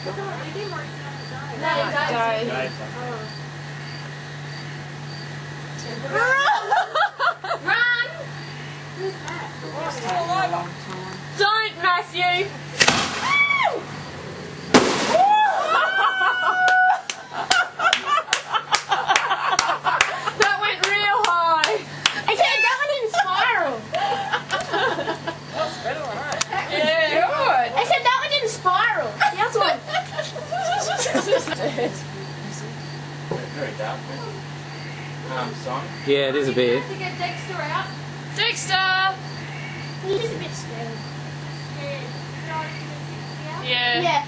Run! Don't, Matthew! That went real high. I said that one didn't spiral. That's better than that. Yeah. Good. I said that one didn't spiral. The other one. Very dark. Song? Yeah, it is a bit. To get Dexter out. Dexter! He's just a bit scared. Yeah. Yeah.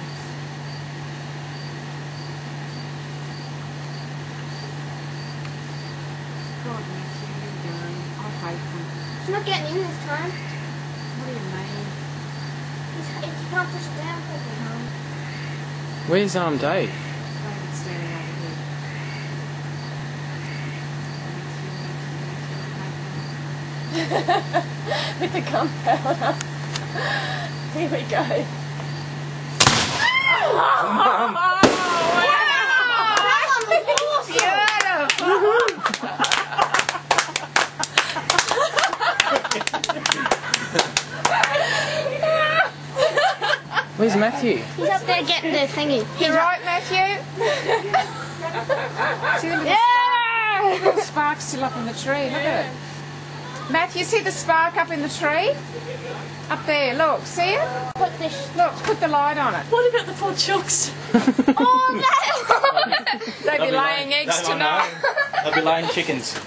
God, Matthew, you're going. I hate them. He's not getting in this time. What do you mean? You can't push it down quickly. Where's Dave? David's standing over here. With the gunpowder. Here we go. Oh, wow! That one was beautiful. Where's Matthew? He's up there getting the thingy. You right, Matthew? See the little spark still up in the tree, look at it. Matthew, see the spark up in the tree? Up there, look, see it? Put this. Look, put the light on it. What about the 4 chooks? Oh, no! They'll be laying eggs tonight. They'll be laying chickens.